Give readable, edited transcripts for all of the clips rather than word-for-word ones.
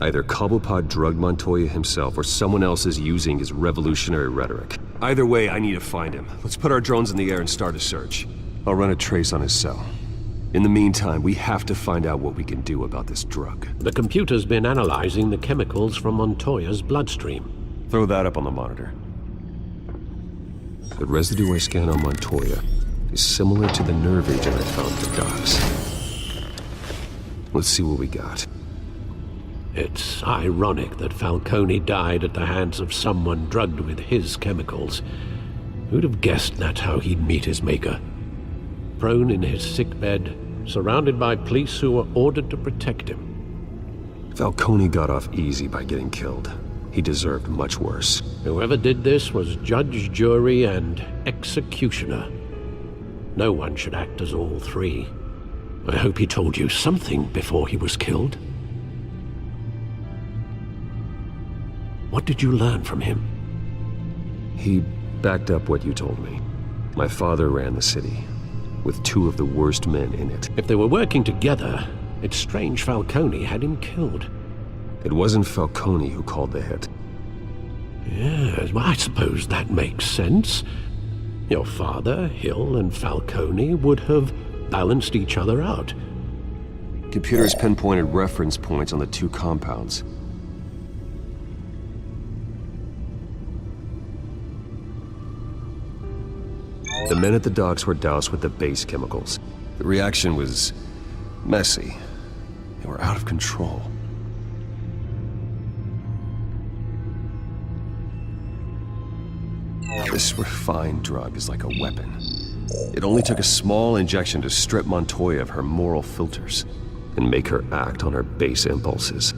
Either Cobblepot drugged Montoya himself, or someone else is using his revolutionary rhetoric. Either way, I need to find him. Let's put our drones in the air and start a search. I'll run a trace on his cell. In the meantime, we have to find out what we can do about this drug. The computer's been analyzing the chemicals from Montoya's bloodstream. Throw that up on the monitor. The residue I scan on Montoya is similar to the nerve agent I found at the docks. Let's see what we got. It's ironic that Falcone died at the hands of someone drugged with his chemicals. Who'd have guessed that's how he'd meet his maker? Prone in his sickbed, surrounded by police who were ordered to protect him. Falcone got off easy by getting killed. He deserved much worse. Whoever did this was judge, jury, and executioner. No one should act as all three. I hope he told you something before he was killed. What did you learn from him? He backed up what you told me. My father ran the city, with two of the worst men in it. If they were working together, it's strange Falcone had him killed. It wasn't Falcone who called the hit. Yes, well, I suppose that makes sense. Your father, Hill, and Falcone would have balanced each other out. Computers pinpointed reference points on the two compounds. The men at the docks were doused with the base chemicals. The reaction was messy. They were out of control. This refined drug is like a weapon. It only took a small injection to strip Montoya of her moral filters and make her act on her base impulses.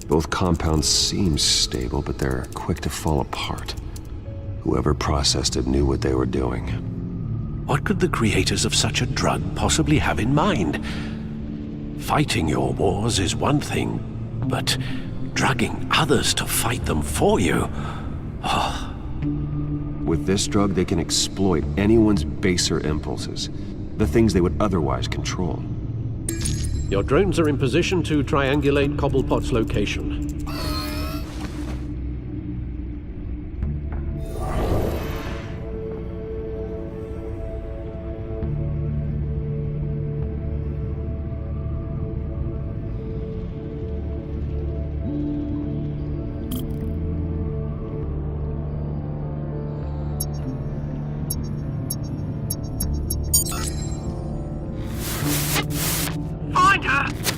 Both compounds seem stable, but they're quick to fall apart. Whoever processed it knew what they were doing. What could the creators of such a drug possibly have in mind? Fighting your wars is one thing, but drugging others to fight them for you? Oh. With this drug, they can exploit anyone's baser impulses, the things they would otherwise control. Your drones are in position to triangulate Cobblepot's location.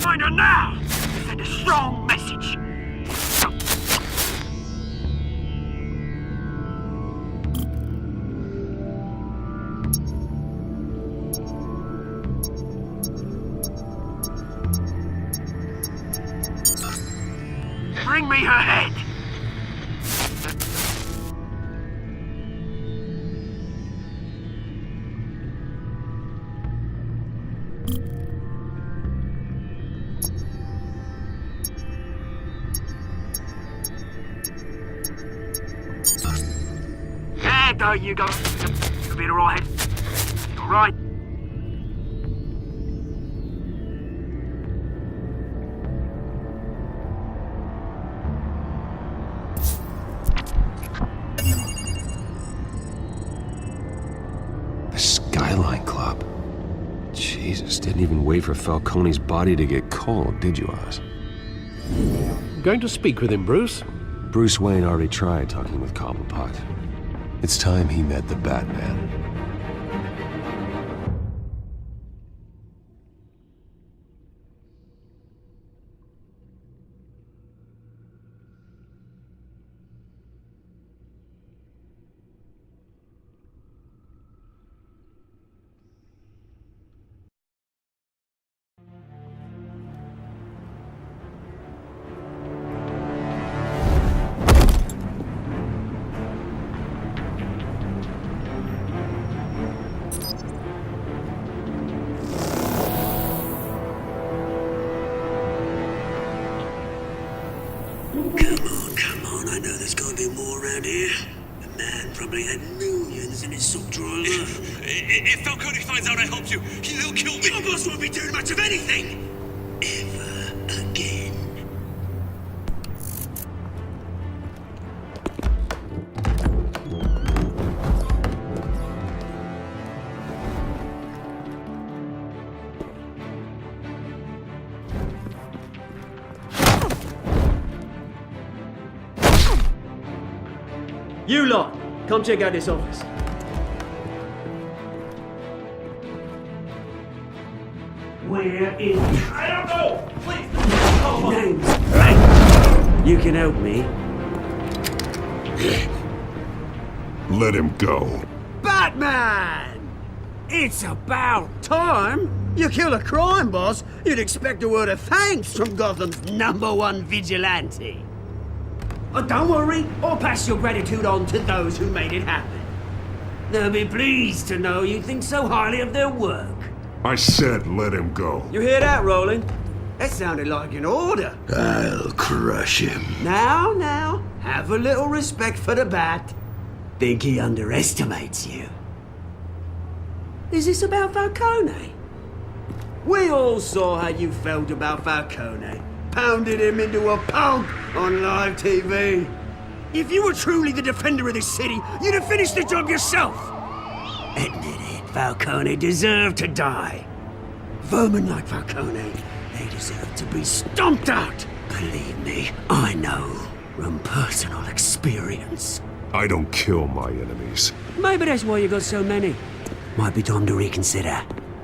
Find her now! Send a strong message! Bring me her head! There you go. You'll be alright. Alright. The Skyline Club. Jesus, didn't even wait for Falcone's body to get cold, did you, Oz? Going to speak with him, Bruce? Bruce Wayne already tried talking with Cobblepot. It's time he met the Batman. Come on, I know there's gonna be more around here. Batman probably had millions in his sock drawer. If Falcone finds out I helped you, he'll kill me. Your boss won't be doing much of anything! Ever again. You lot, come check out this office. Where is... I don't know! Please! Name's Frank. You can help me. Let him go. Batman! It's about time. You kill a crime boss, you'd expect a word of thanks from Gotham's #1 vigilante. Oh, don't worry, I'll pass your gratitude on to those who made it happen. They'll be pleased to know you think so highly of their work. I said let him go. You hear that, Roland? That sounded like an order. I'll crush him. Now, have a little respect for the Bat. Think he underestimates you. Is this about Falcone? We all saw how you felt about Falcone. Pounded him into a pulp on live TV. If you were truly the defender of this city, you'd have finished the job yourself. Admit it, Falcone deserved to die. Vermin like Falcone, they deserve to be stomped out. Believe me, I know from personal experience. I don't kill my enemies. Maybe that's why you got so many. Might be time to reconsider.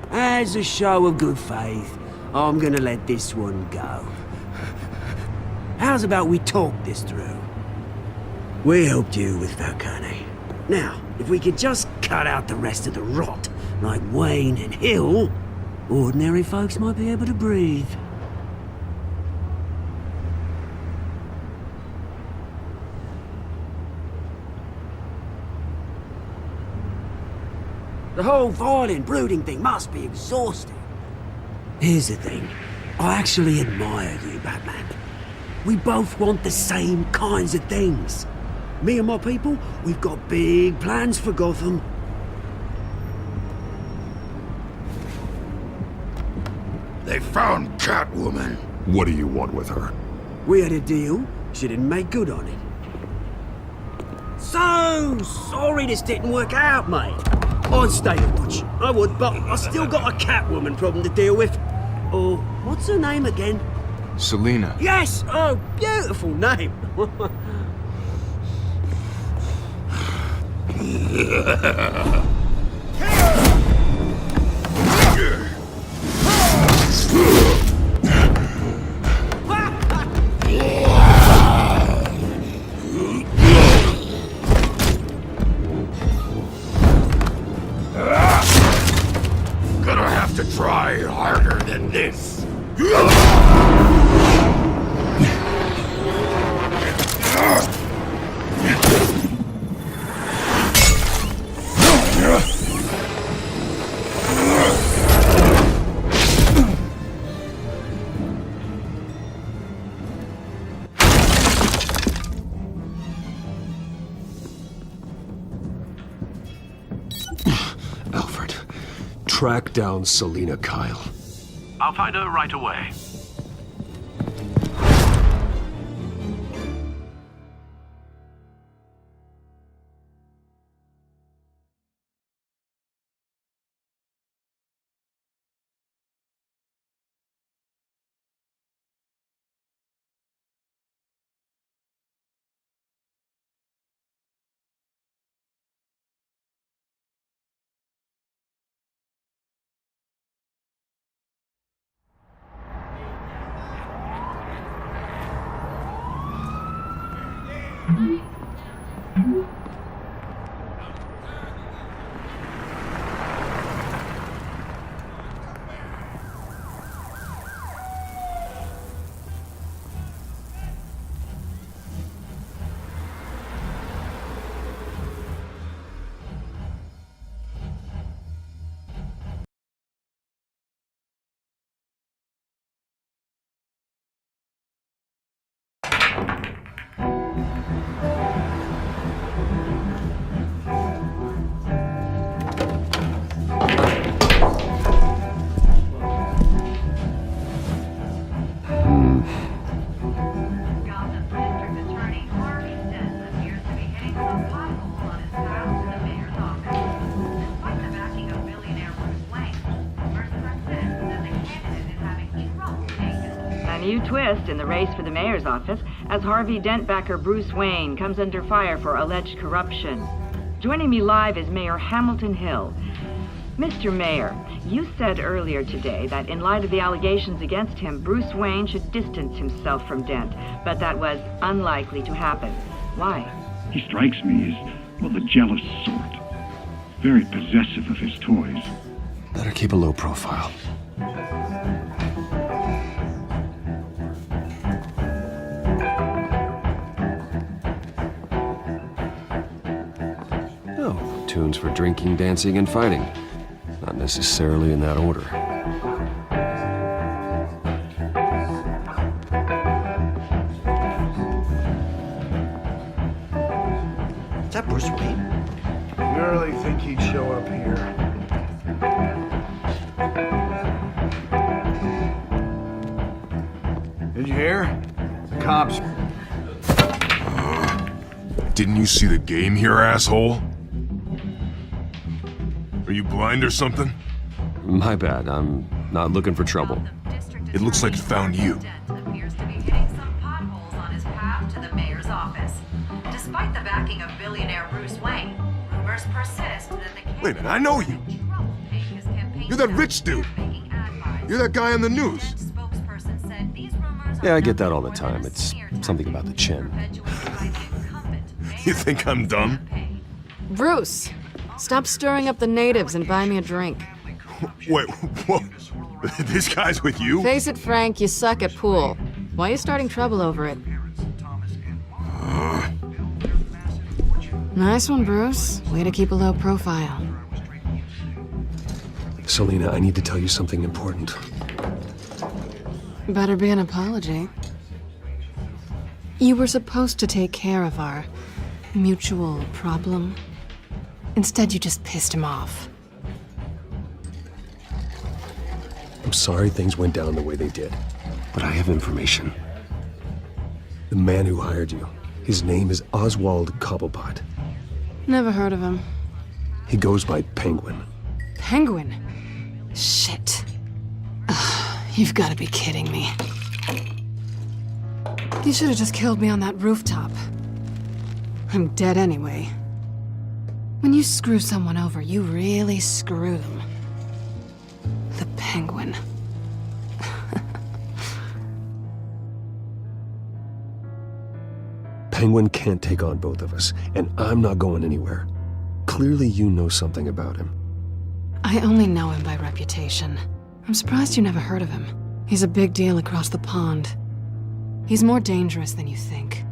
As a show of good faith, I'm gonna let this one go. How's about we talk this through? We helped you with Falcone. Now, if we could just cut out the rest of the rot, like Wayne and Hill, ordinary folks might be able to breathe. The whole violent, brooding thing must be exhausting. Here's the thing. I actually admire you, Batman. We both want the same kinds of things. Me and my people, we've got big plans for Gotham. They found Catwoman. What do you want with her? We had a deal. She didn't make good on it. So sorry this didn't work out, mate. I'd stay to watch. I would, but I still got a Catwoman problem to deal with. Oh, what's her name again? Selina. Yes! Oh, beautiful name. Gonna have to try harder than this. Alfred, track down Selina Kyle. I'll find her right away. twist in the race for the mayor's office as Harvey Dent backer Bruce Wayne comes under fire for alleged corruption. Joining me live is Mayor Hamilton Hill. Mr. Mayor, you said earlier today that in light of the allegations against him, Bruce Wayne should distance himself from Dent, but that was unlikely to happen. Why? He strikes me as, well, the jealous sort. Very possessive of his toys. Better keep a low profile. Oh, tunes for drinking, dancing, and fighting. Not necessarily in that order. Is that Bruce Wayne? You really think he'd show up here? Did you hear? The cops. Didn't you see the game here, asshole? Are you blind or something? My bad, I'm not looking for trouble. It looks like it found you. Appears to be hitting some potholes on his path to the mayor's office. Despite the backing of billionaire Bruce Wayne, rumors persist that the Wait a minute, I know you. You're that rich dude. You're that guy on the news. Yeah, I get that all the time. It's something about the chin. You think I'm dumb? Bruce, stop stirring up the natives and buy me a drink. Wait, what? This guy's with you? Face it, Frank, you suck at pool. Why are you starting trouble over it? Nice one, Bruce. Way to keep a low profile. Selina, I need to tell you something important. Better be an apology. You were supposed to take care of our mutual problem. Instead, you just pissed him off. I'm sorry things went down the way they did, but I have information. The man who hired you, his name is Oswald Cobblepot. Never heard of him. He goes by Penguin. Penguin? Shit. Ugh, you've got to be kidding me. You should have just killed me on that rooftop. I'm dead anyway. When you screw someone over, you really screw them. The Penguin. Penguin can't take on both of us, and I'm not going anywhere. Clearly you know something about him. I only know him by reputation. I'm surprised you never heard of him. He's a big deal across the pond. He's more dangerous than you think.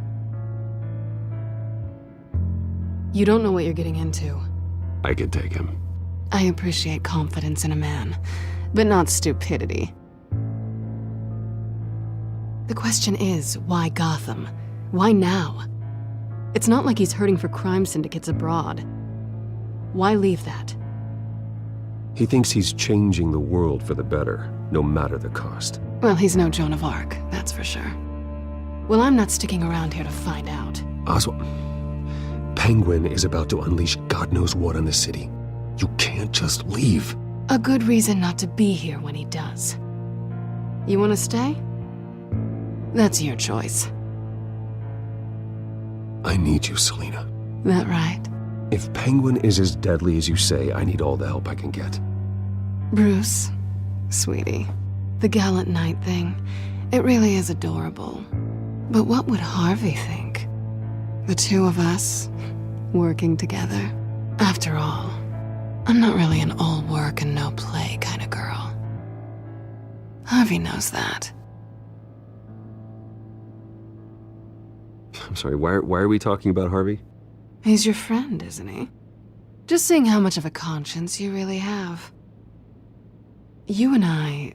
You don't know what you're getting into. I could take him. I appreciate confidence in a man, but not stupidity. The question is, why Gotham? Why now? It's not like he's hurting for crime syndicates abroad. Why leave that? He thinks he's changing the world for the better, no matter the cost. Well, he's no Joan of Arc, that's for sure. Well, I'm not sticking around here to find out. Oswald, Penguin is about to unleash God knows what on the city. You can't just leave. A good reason not to be here when he does. You want to stay? That's your choice. I need you, Selina. That right? If Penguin is as deadly as you say, I need all the help I can get. Bruce, sweetie, the gallant knight thing, it really is adorable. But what would Harvey think? The two of us, working together. After all, I'm not really an all work and no play kind of girl. Harvey knows that. I'm sorry, why are we talking about Harvey? He's your friend, isn't he? Just seeing how much of a conscience you really have. You and I...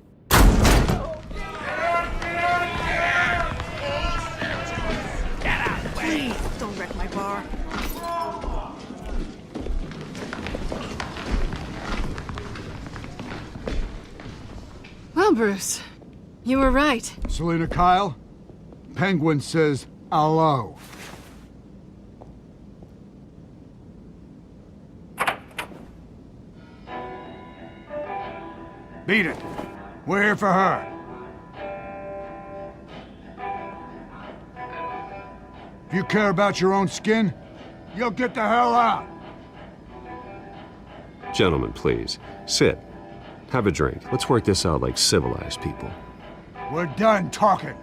Get out of the way! Please, don't wreck my bar. Well, Bruce, you were right. Selina Kyle, Penguin says hello. Beat it. We're here for her. If you care about your own skin, you'll get the hell out. Gentlemen, please. Sit. Have a drink. Let's work this out like civilized people. We're done talking.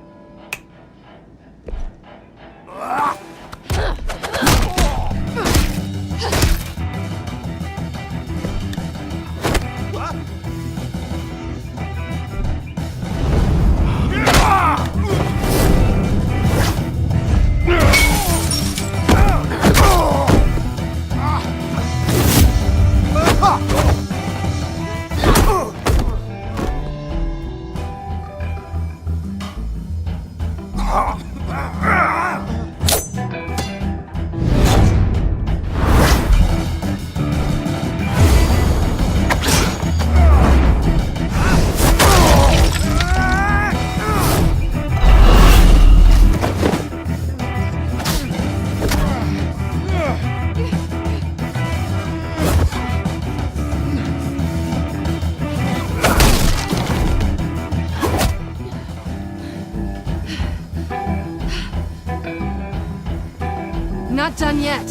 Not done yet.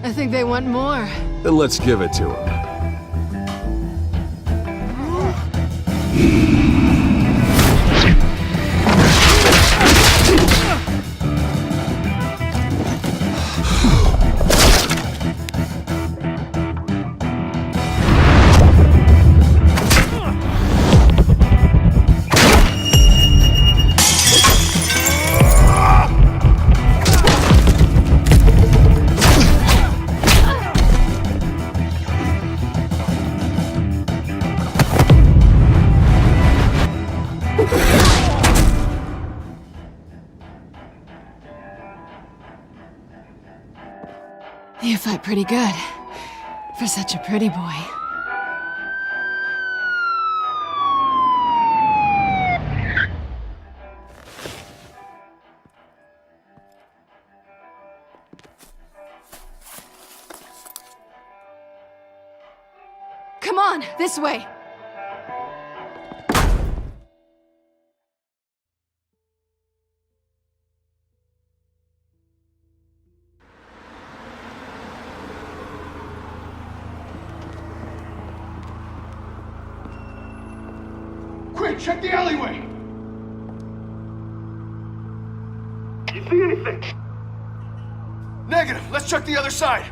I think they want more. Then let's give it to them. You fight pretty good. For such a pretty boy. Come on, this way! Quick, check the alleyway! You see anything? Negative. Let's check the other side.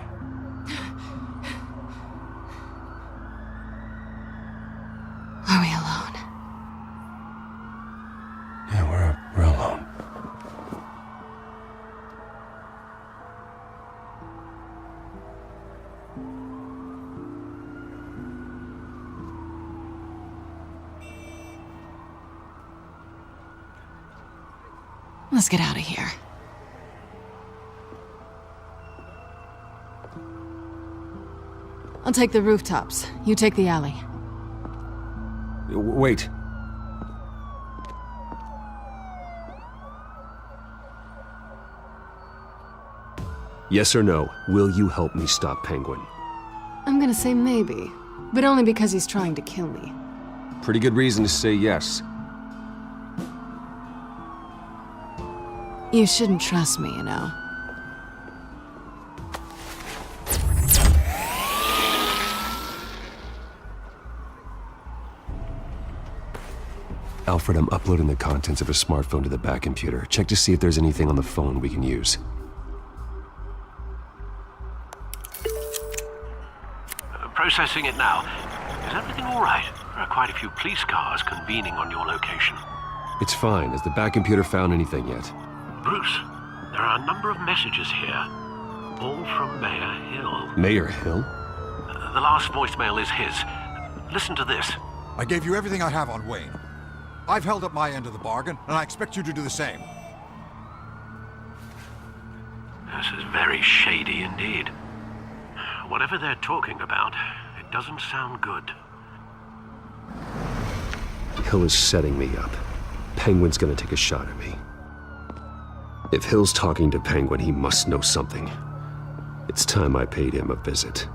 Are we alone? Yeah, we're alone. Let's get out of here. I'll take the rooftops. You take the alley. Wait. Yes or no, will you help me stop Penguin? I'm gonna say maybe, but only because he's trying to kill me. Pretty good reason to say yes. You shouldn't trust me, you know. Alfred, I'm uploading the contents of a smartphone to the back computer. Check to see if there's anything on the phone we can use. Processing it now. Is everything all right? There are quite a few police cars convening on your location. It's fine. Has the back computer found anything yet? Bruce, there are a number of messages here. All from Mayor Hill. Mayor Hill? The last voicemail is his. Listen to this. I gave you everything I have on Wayne. I've held up my end of the bargain, and I expect you to do the same. This is very shady indeed. Whatever they're talking about, doesn't sound good. Hill is setting me up. Penguin's gonna take a shot at me. If Hill's talking to Penguin, he must know something. It's time I paid him a visit.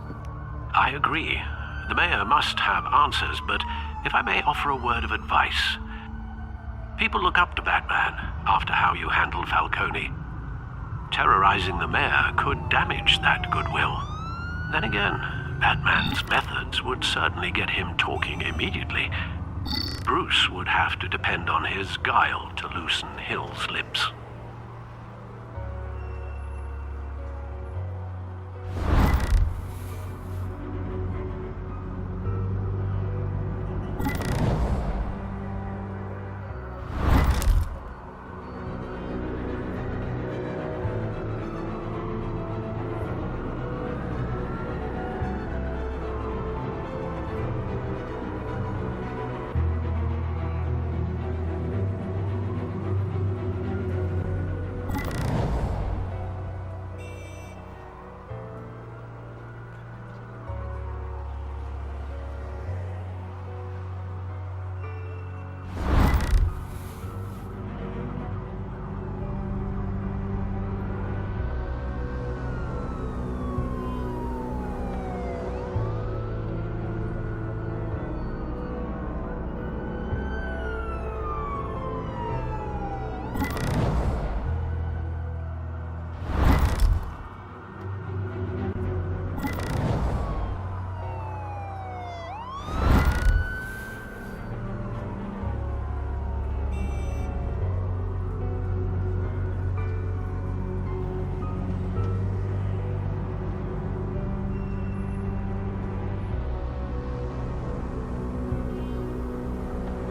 I agree. The mayor must have answers, but if I may offer a word of advice. People look up to Batman after how you handled Falcone. Terrorizing the mayor could damage that goodwill. Then again, Batman's methods would certainly get him talking immediately. Bruce would have to depend on his guile to loosen Hill's lips.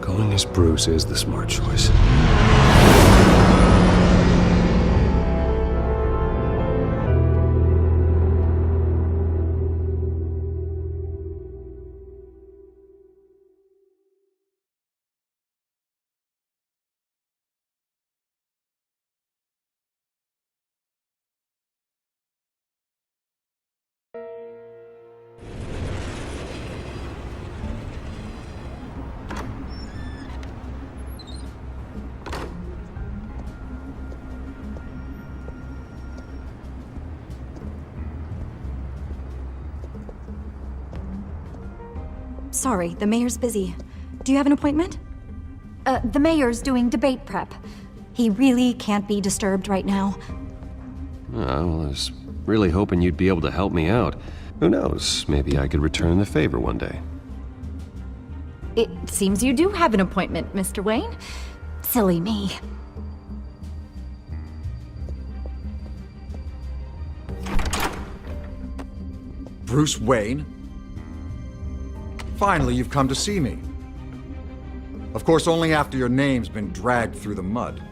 Going as Bruce is the smart choice. Sorry, the mayor's busy. Do you have an appointment? The mayor's doing debate prep. He really can't be disturbed right now. Oh, well, I was really hoping you'd be able to help me out. Who knows, maybe I could return the favor one day. It seems you do have an appointment, Mr. Wayne. Silly me. Bruce Wayne? Finally, you've come to see me. Of course, only after your name's been dragged through the mud.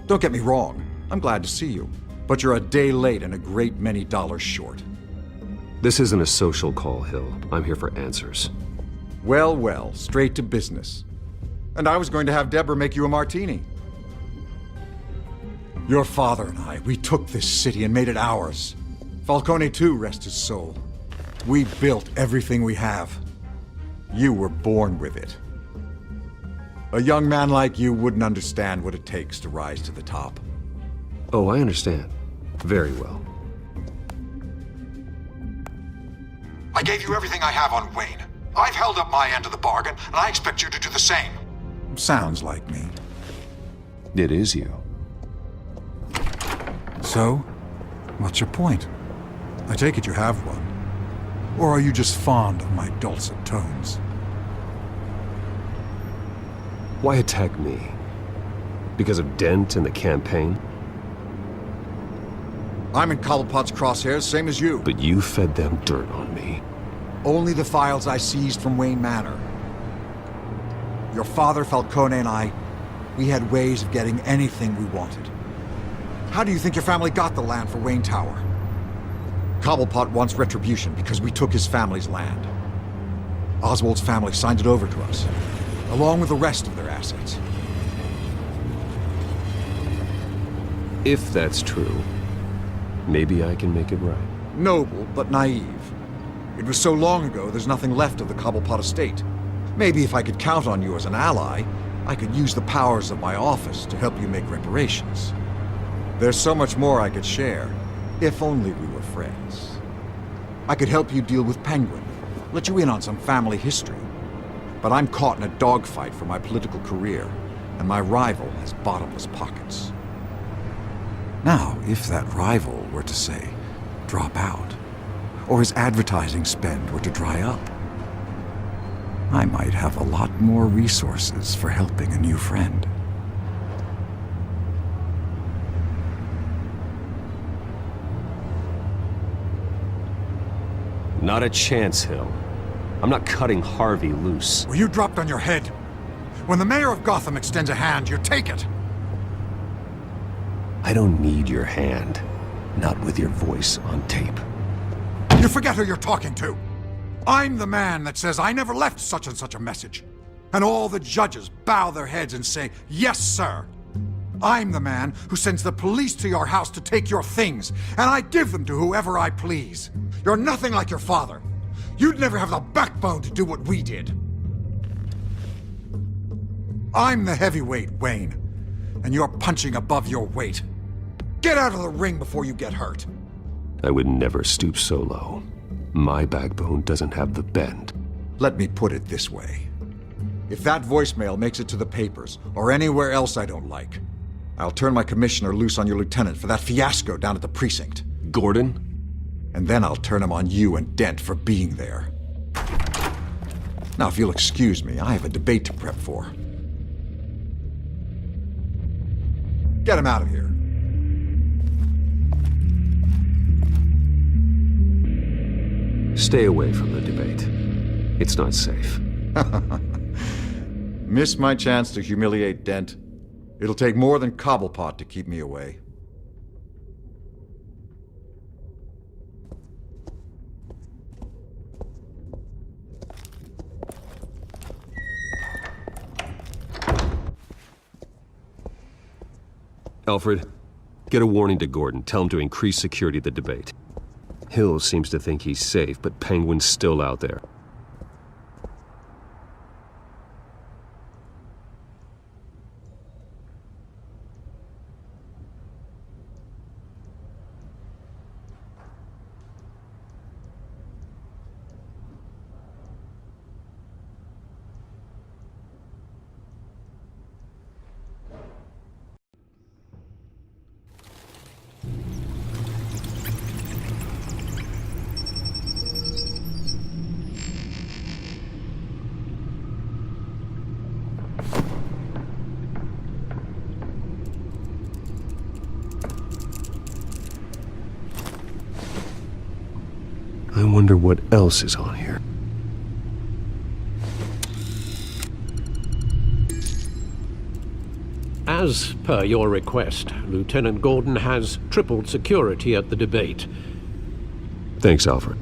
Don't get me wrong, I'm glad to see you. But you're a day late and a great many dollars short. This isn't a social call, Hill. I'm here for answers. Well, well, straight to business. And I was going to have Deborah make you a martini. Your father and I, we took this city and made it ours. Falcone too, rest his soul. We built everything we have. You were born with it. A young man like you wouldn't understand what it takes to rise to the top. Oh, I understand. Very well. I gave you everything I have on Wayne. I've held up my end of the bargain, and I expect you to do the same. Sounds like me. It is you. So, what's your point? I take it you have one. Or are you just fond of my dulcet tones? Why attack me? Because of Dent and the campaign? I'm in Cobblepot's crosshairs, same as you. But you fed them dirt on me. Only the files I seized from Wayne Manor. Your father, Falcone, and I, we had ways of getting anything we wanted. How do you think your family got the land for Wayne Tower? Cobblepot wants retribution because we took his family's land. Oswald's family signed it over to us, along with the rest of their assets. If that's true, maybe I can make it right. Noble, but naive. It was so long ago, there's nothing left of the Cobblepot estate. Maybe if I could count on you as an ally, I could use the powers of my office to help you make reparations. There's so much more I could share, if only we were friends. I could help you deal with Penguin, let you in on some family history. But I'm caught in a dogfight for my political career, and my rival has bottomless pockets. Now, if that rival were to say, drop out, or his advertising spend were to dry up, I might have a lot more resources for helping a new friend. Not a chance, Hill. I'm not cutting Harvey loose. Well, you dropped on your head. When the mayor of Gotham extends a hand, you take it. I don't need your hand. Not with your voice on tape. You forget who you're talking to. I'm the man that says I never left such and such a message. And all the judges bow their heads and say, yes, sir. I'm the man who sends the police to your house to take your things, and I give them to whoever I please. You're nothing like your father. You'd never have the backbone to do what we did. I'm the heavyweight, Wayne, and you're punching above your weight. Get out of the ring before you get hurt. I would never stoop so low. My backbone doesn't have the bend. Let me put it this way. If that voicemail makes it to the papers, or anywhere else I don't like, I'll turn my commissioner loose on your lieutenant for that fiasco down at the precinct. Gordon? And then I'll turn him on you and Dent for being there. Now, if you'll excuse me, I have a debate to prep for. Get him out of here. Stay away from the debate. It's not safe. Miss my chance to humiliate Dent. It'll take more than Cobblepot to keep me away. Alfred, get a warning to Gordon. Tell him to increase security at the debate. Hill seems to think he's safe, but Penguin's still out there. I wonder what else is on here. As per your request, Lieutenant Gordon has tripled security at the debate. Thanks, Alfred.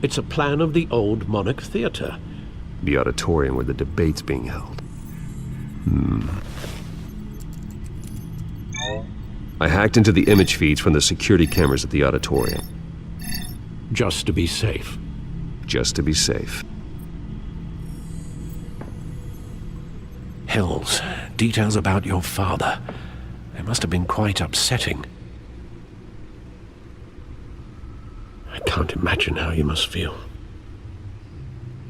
It's a plan of the old Monarch Theater. The auditorium where the debate's being held. I hacked into the image feeds from the security cameras at the auditorium. Just to be safe. Just to be safe. Hills, details about your father. They must have been quite upsetting. I can't imagine how you must feel.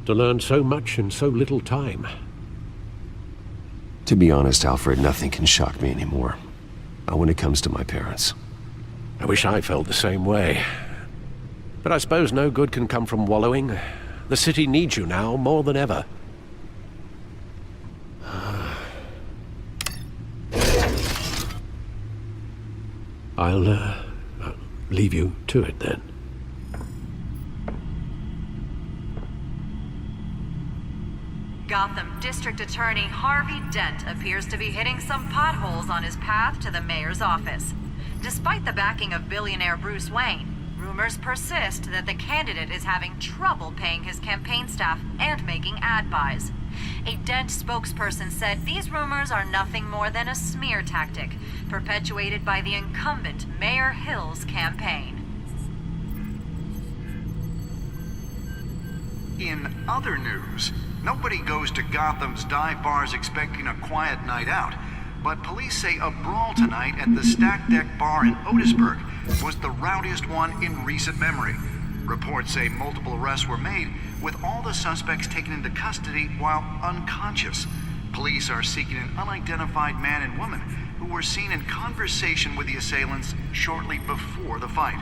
To learn so much in so little time. To be honest, Alfred, nothing can shock me anymore. Not when it comes to my parents. I wish I felt the same way. But I suppose no good can come from wallowing. The city needs you now more than ever. I'll leave you to it then. Gotham District Attorney Harvey Dent appears to be hitting some potholes on his path to the mayor's office. Despite the backing of billionaire Bruce Wayne, Rumors persist that the candidate is having trouble paying his campaign staff and making ad buys. A Dent spokesperson said these rumors are nothing more than a smear tactic perpetuated by the incumbent Mayor Hill's campaign. In other news, nobody goes to Gotham's dive bars expecting a quiet night out, but police say a brawl tonight at the Stack Deck Bar in Otisburg was the rowdiest one in recent memory. Reports say multiple arrests were made, with all the suspects taken into custody while unconscious. Police are seeking an unidentified man and woman who were seen in conversation with the assailants shortly before the fight.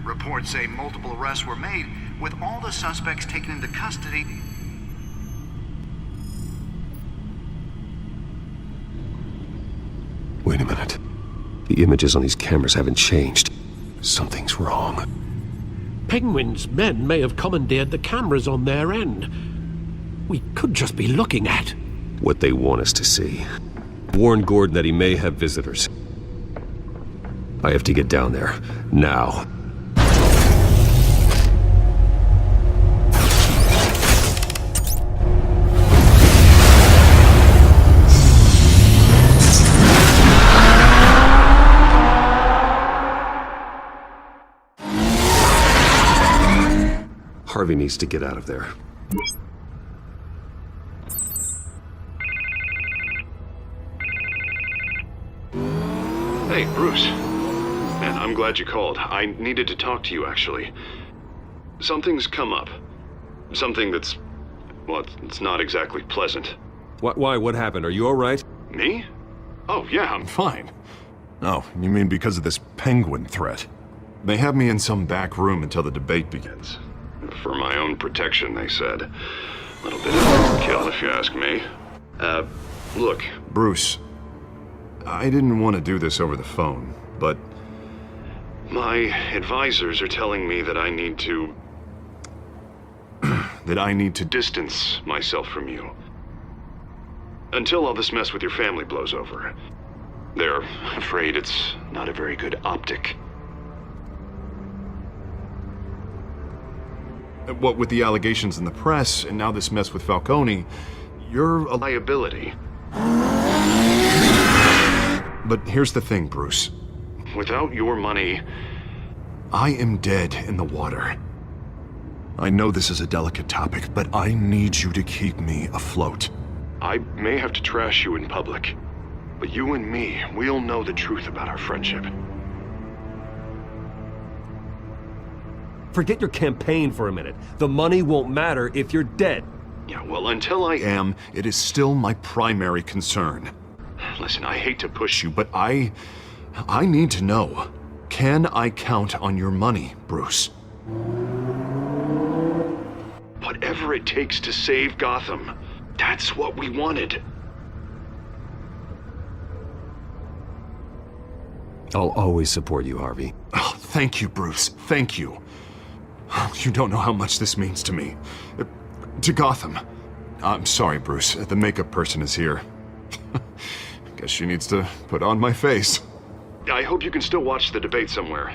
Reports say multiple arrests were made, with all the suspects taken into custody. Wait a minute. The images on these cameras haven't changed. Something's wrong. Penguin's men may have commandeered the cameras on their end. we could just be looking at. What they want us to see. Warn Gordon that he may have visitors. I have to get down there. Now. Harvey needs to get out of there. Hey, Bruce. Man, I'm glad you called. I needed to talk to you, actually. Something's come up. Something that's... well, it's not exactly pleasant. Why? What happened? Are you alright? Me? Oh, yeah, I'm fine. Oh, you mean because of this penguin threat? They have me in some back room until the debate begins. For my own protection, they said. A little bit of overkill, if you ask me. Look, Bruce, I didn't want to do this over the phone, but my advisors are telling me that I need to... that I need to distance myself from you. Until all this mess with your family blows over. They're afraid it's not a very good optic. What with the allegations in the press, and now this mess with Falcone, you're a liability. But here's the thing, Bruce. Without your money, I am dead in the water. I know this is a delicate topic, but I need you to keep me afloat. I may have to trash you in public, but you and me, we'll know the truth about our friendship. Forget your campaign for a minute. The money won't matter if you're dead. Yeah, well, until I am, it is still my primary concern. Listen, I hate to push you, but I need to know. Can I count on your money, Bruce? Whatever it takes to save Gotham. That's what we wanted. I'll always support you, Harvey. Oh, thank you, Bruce. Thank you. You don't know how much this means to me. To Gotham. I'm sorry, Bruce. The makeup person is here. Guess she needs to put on my face. I hope you can still watch the debate somewhere.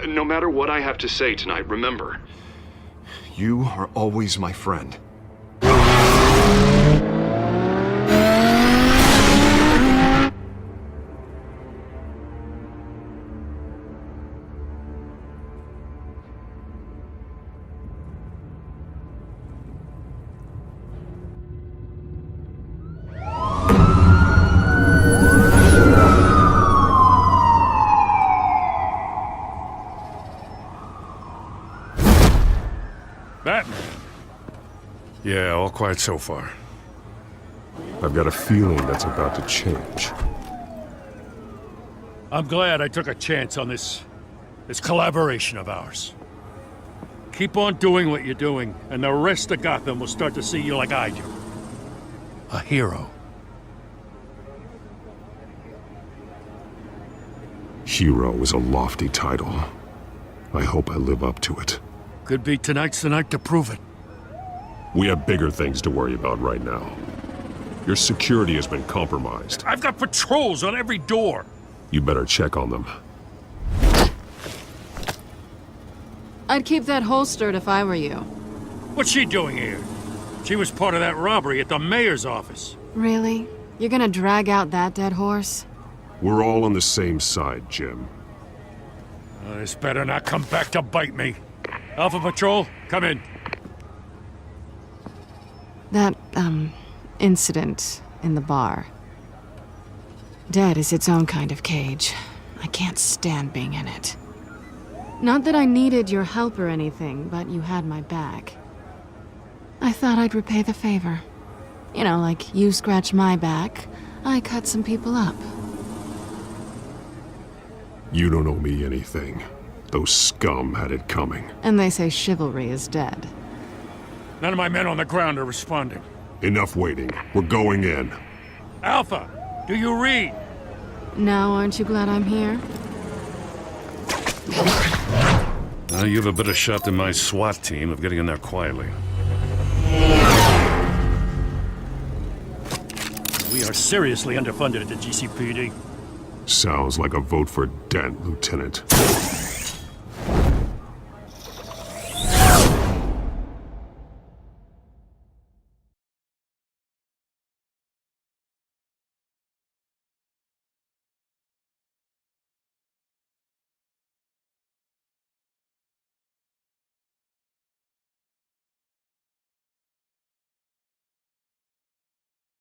No matter what I have to say tonight, remember, you are always my friend. Batman. Yeah, all quiet so far. I've got a feeling that's about to change. I'm glad I took a chance on this collaboration of ours. Keep on doing what you're doing, and the rest of Gotham will start to see you like I do. A hero. Hero is a lofty title. I hope I live up to it. Could be tonight's the night to prove it. We have bigger things to worry about right now. Your security has been compromised. I've got patrols on every door. You better check on them. I'd keep that holstered if I were you. What's she doing here? She was part of that robbery at the mayor's office. Really? You're gonna drag out that dead horse? We're all on the same side, Jim. This better not come back to bite me. Alpha Patrol, come in. That, incident in the bar. Dead is its own kind of cage. I can't stand being in it. Not that I needed your help or anything, but you had my back. I thought I'd repay the favor. You know, like you scratch my back, I cut some people up. You don't owe me anything. Those scum had it coming. And they say chivalry is dead. None of my men on the ground are responding. Enough waiting. We're going in. Alpha, do you read? Now, aren't you glad I'm here? You have a better shot than my SWAT team of getting in there quietly. We are seriously underfunded at the GCPD. Sounds like a vote for Dent, Lieutenant.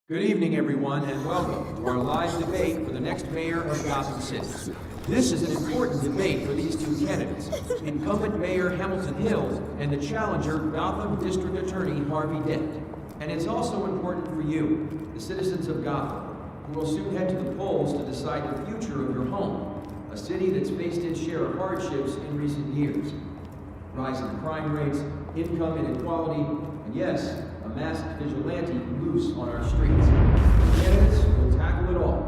Good evening, everyone, and welcome to our live debate for the next mayor of Gotham City. This is an important debate for these two candidates, incumbent Mayor Hamilton Hill and the challenger, Gotham District Attorney Harvey Dent. And it's also important for you, the citizens of Gotham, who will soon head to the polls to decide the future of your home, a city that's faced its share of hardships in recent years. Rising crime rates, income inequality, and yes, a masked vigilante loose on our streets. The candidates will tackle it all.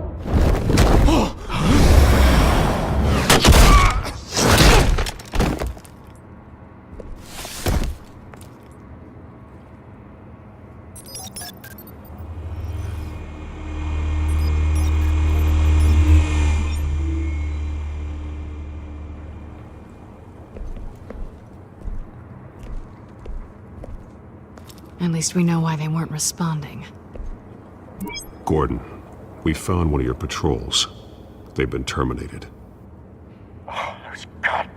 At least we know why they weren't responding. Gordon, we found one of your patrols. They've been terminated.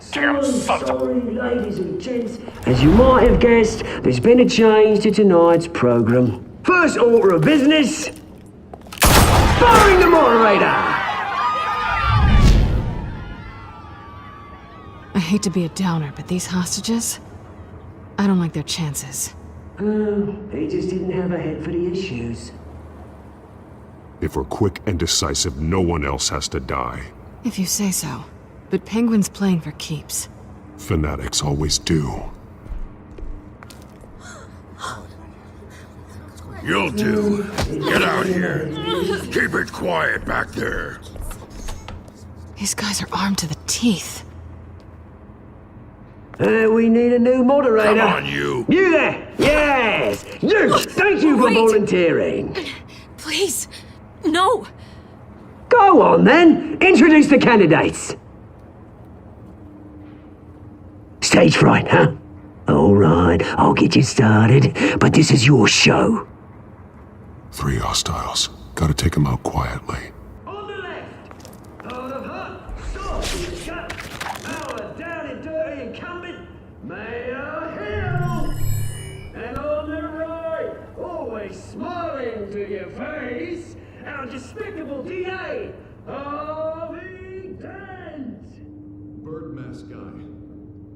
So sorry, ladies and gents. As you might have guessed, there's been a change to tonight's program. First order of business, firing the moderator! I hate to be a downer, but these hostages? I don't like their chances. He just didn't have a head for the issues. If we're quick and decisive, no one else has to die. If you say so. But Penguin's playing for keeps. Fanatics always do. You'll do. Get out here. Keep it quiet back there. These guys are armed to the teeth. We need a new moderator. Come on, you. You there! Yes! You! Thank you for volunteering. Please, no. Go on then. Introduce the candidates. Stage fright, huh? All right, I'll get you started, but this is your show. 3 hostiles. Gotta take them out quietly. On the left, out of hut, stop, our down and dirty incumbent, Mayor Hill. And on the right, always smiling to your face, our despicable DA, Harvey Dent. Bird mask guy.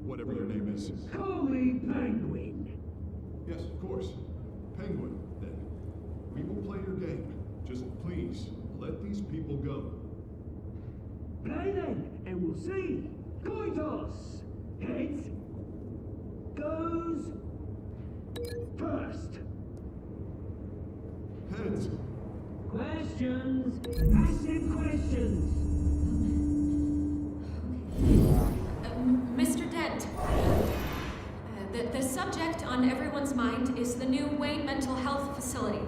Whatever your name is. Call me Penguin. Yes, of course. Penguin, then. We will play your game. Just please, let these people go. Play then, and we'll see. Coin toss. Heads goes first. Heads. Questions. Ask him questions. Mr. Dent, the subject on everyone's mind is the new Wayne Mental Health Facility.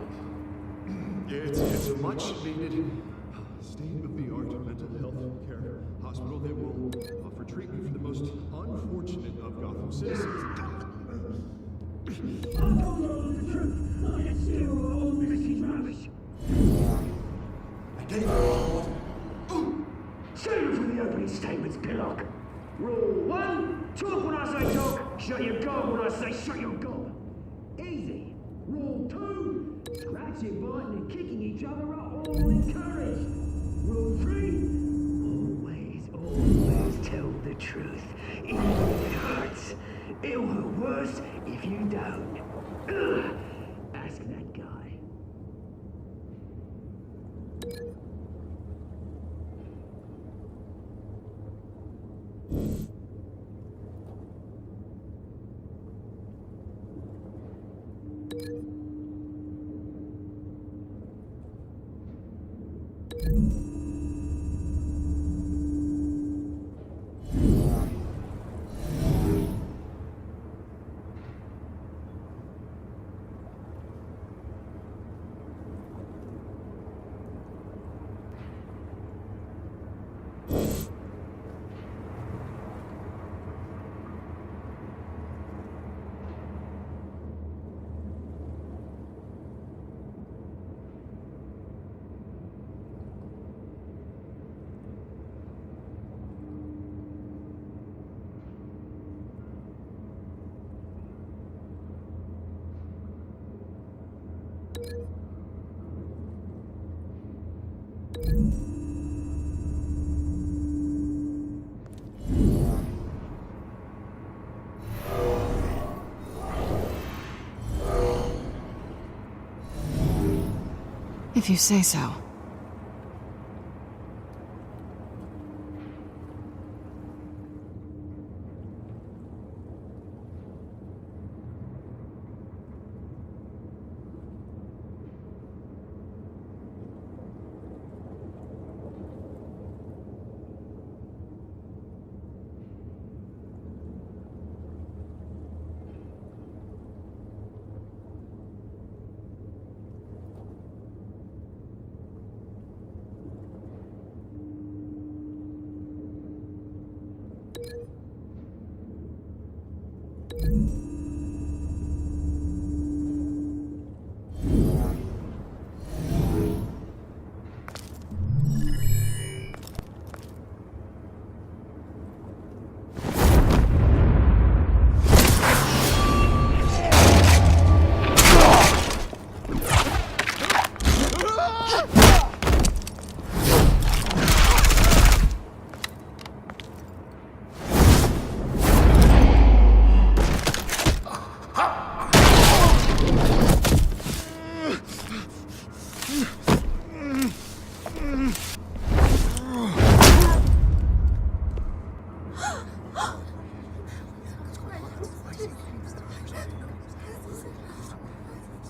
It's a much-needed, state-of-the-art mental health care hospital that will offer treatment for the most unfortunate of Gotham citizens. I don't know the truth. I can steal all this rubbish. Identify. Save for the opening statements, Pillock. Rule 1, talk when I say talk, shut your gob when I say shut your gob. Easy. Rule 2, scratching, biting and kicking each other are all encouraged. Rule 3, always tell the truth, even if it hurts. It'll hurt worse if you don't. Ugh. Ask that guy. If you say so.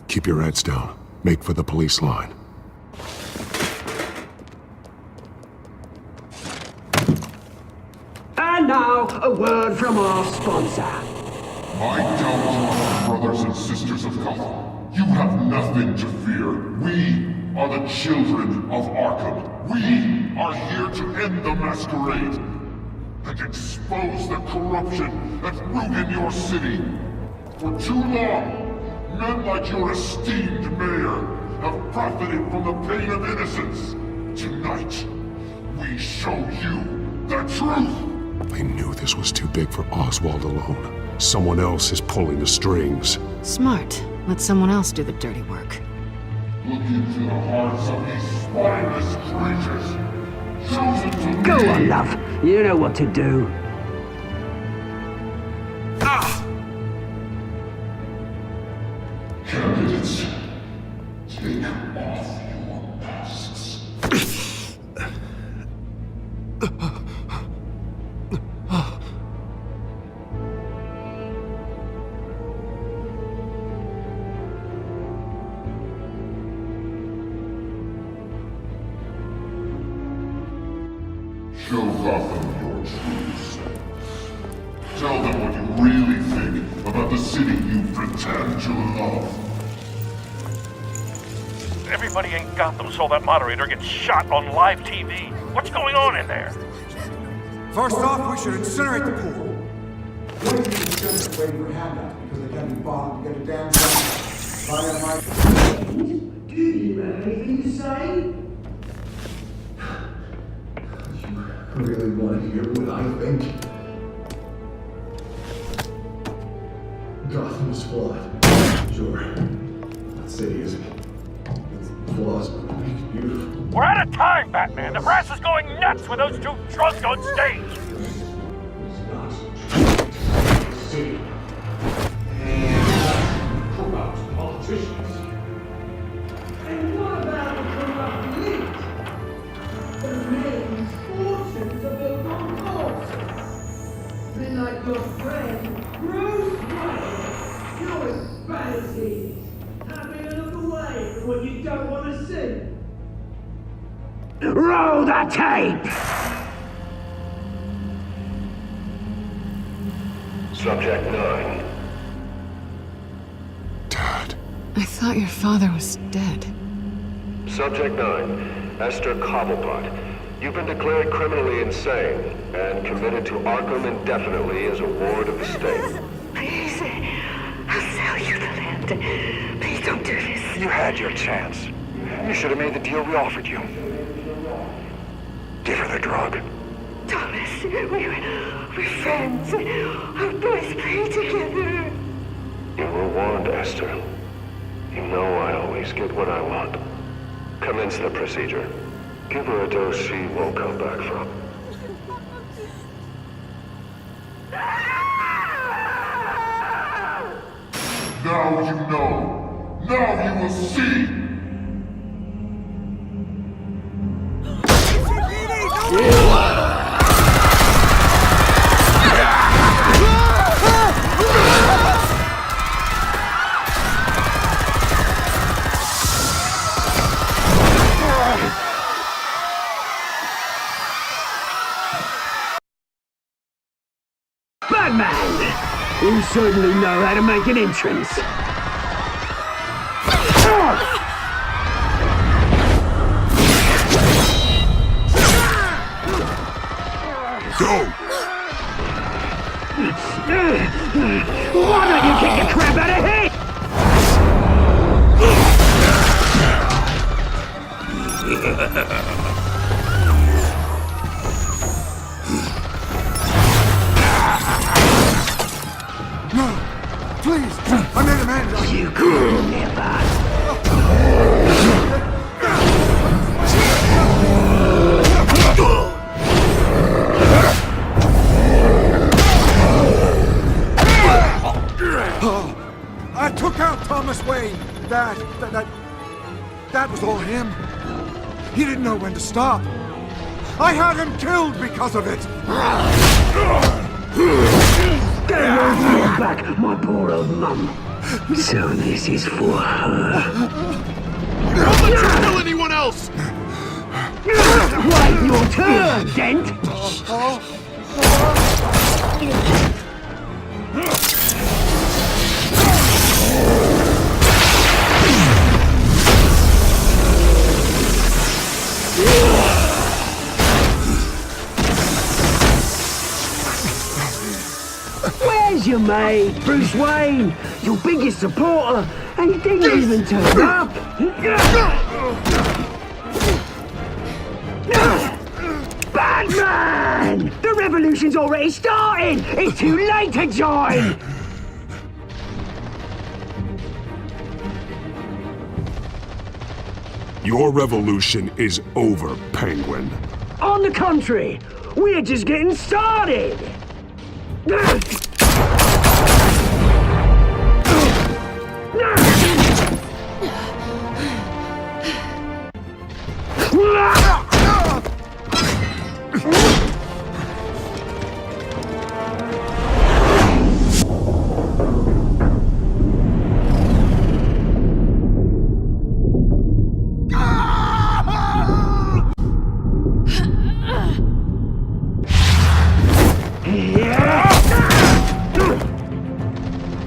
Keep your heads down. Make for the police line. And now, a word from our sponsor. My Telltale brothers and sisters of Gotham, you have nothing to fear. We are the children of Arkham. We are here to end the masquerade and expose the corruption that's rooted your city. For too long, men like your esteemed mayor have profited from the pain of innocence. Tonight, we show you the truth! I knew this was too big for Oswald alone. Someone else is pulling the strings. Smart. Let someone else do the dirty work. Look into the hearts of these spineless creatures, chosen to Go lead. on, love. You know what to do. Candidates, take off your masks. Show Gotham your true self. Tell them what you really think about the city you pretend to love. Everybody in Gotham saw that moderator get shot on live TV. What's going on in there? First off, we should incinerate the pool. Waiting for handouts because they can't be bothered to get a damn job. Do you have anything to say? You really want to hear what I think? Gotham is flawed. Sure. That city isn't. Its flaws make it beautiful. We're out of time, Batman. The brass is going nuts with those two drunks on stage. It's not city. Corrupt politicians. And what about the corrupt elite? The men's fortunes are built on falsehood. Men like your friend, Bruce Wayne, you're as bad as he is. Having a look away from what you don't want to see. Roll the tape! Subject 9. I thought your father was dead. Subject 9, Esther Cobblepot. You've been declared criminally insane and committed to Arkham indefinitely as a ward of the state. Please, I'll sell you the land. Please don't do this. You had your chance. You should have made the deal we offered you. Give her the drug. Thomas, we're friends. Our boys play together. You were warned, Esther. You know I always get what I want. Commence the procedure. Give her a dose she won't come back from. Now you know. Now you will see. Batman! You certainly know how to make an entrance. Go! Why don't you kick the crap out of here? No! Please! I made a man! You could never! I took out Thomas Wayne! That was all him. He didn't know when to stop. I had him killed because of it! Get away from your back, my poor old mum. So this is for her. Don't let you kill anyone else! Wait your turn, Dent! Where's your mate, Bruce Wayne? Your biggest supporter, and he didn't even turn up! Batman! The revolution's already started! It's too late to join! Your revolution is over, Penguin. On the contrary, we're just getting started!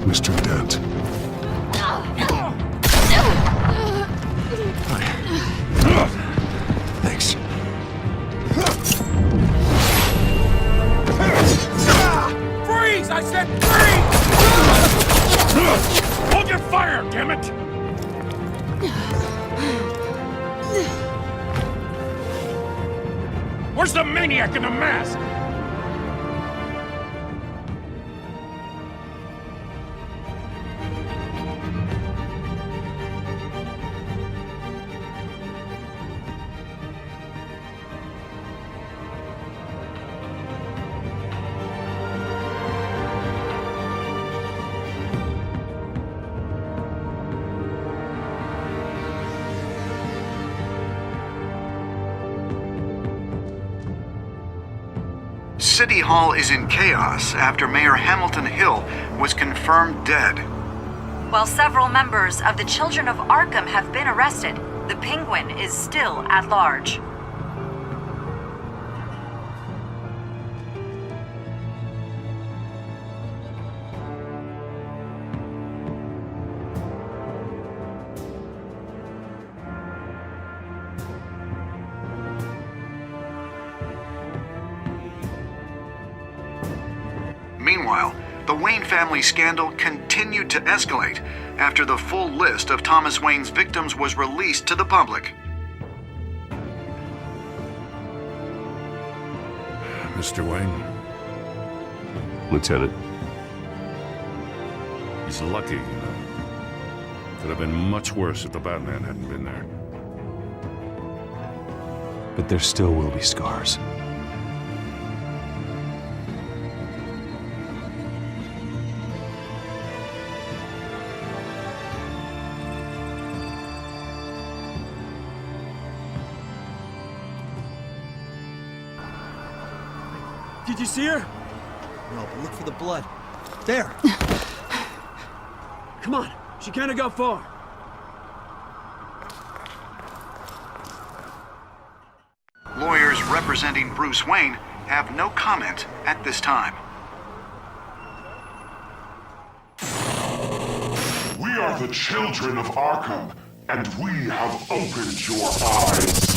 Mr. Dent. Thanks. Freeze! I said freeze! Hold your fire, damn it! Where's the maniac in the mask? City Hall is in chaos after Mayor Hamilton Hill was confirmed dead. While several members of the Children of Arkham have been arrested, the Penguin is still at large. Meanwhile, the Wayne family scandal continued to escalate after the full list of Thomas Wayne's victims was released to the public. Mr. Wayne? Lieutenant. He's lucky, you know. Could have been much worse if the Batman hadn't been there. but there still will be scars. Did you see her? No, but look for the blood. There! Come on, she can't have got far. Lawyers representing Bruce Wayne have no comment at this time. We are the children of Arkham, and we have opened your eyes.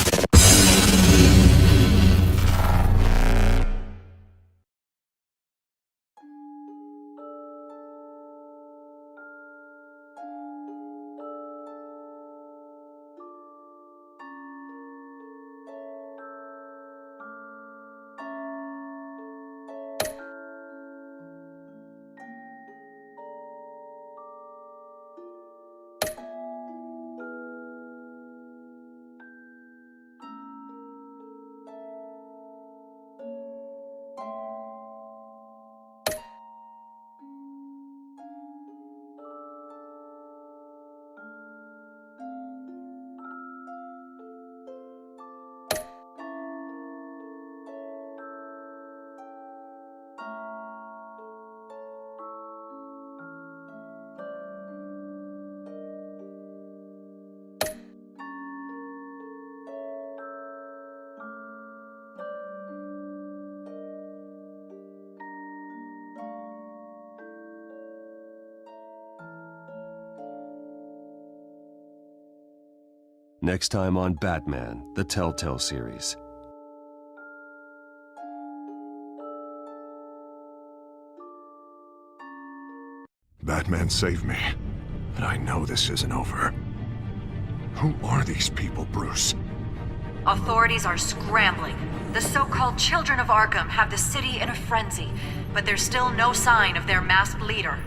Next time on Batman, the Telltale series. Batman saved me, but I know this isn't over. Who are these people, Bruce? Authorities are scrambling. The so-called Children of Arkham have the city in a frenzy, but there's still no sign of their masked leader.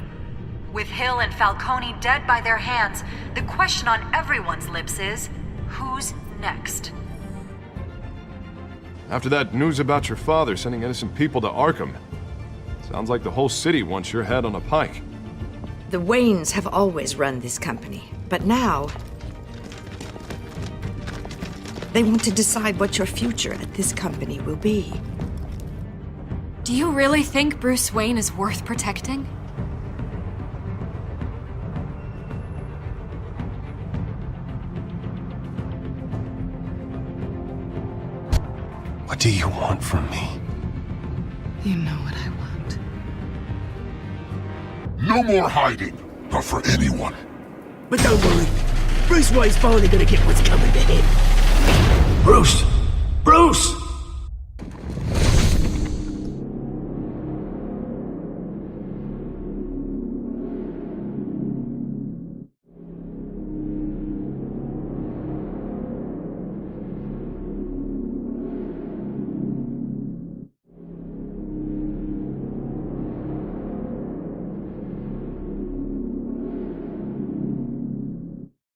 With Hill and Falcone dead by their hands, the question on everyone's lips is, who's next? After that news about your father sending innocent people to Arkham, sounds like the whole city wants your head on a pike. The Waynes have always run this company, but now they want to decide what your future at this company will be. Do you really think Bruce Wayne is worth protecting? What do you want from me? You know what I want. No more hiding, not for anyone. But don't worry, Bruce Wayne's finally gonna get what's coming to him. Bruce! Bruce!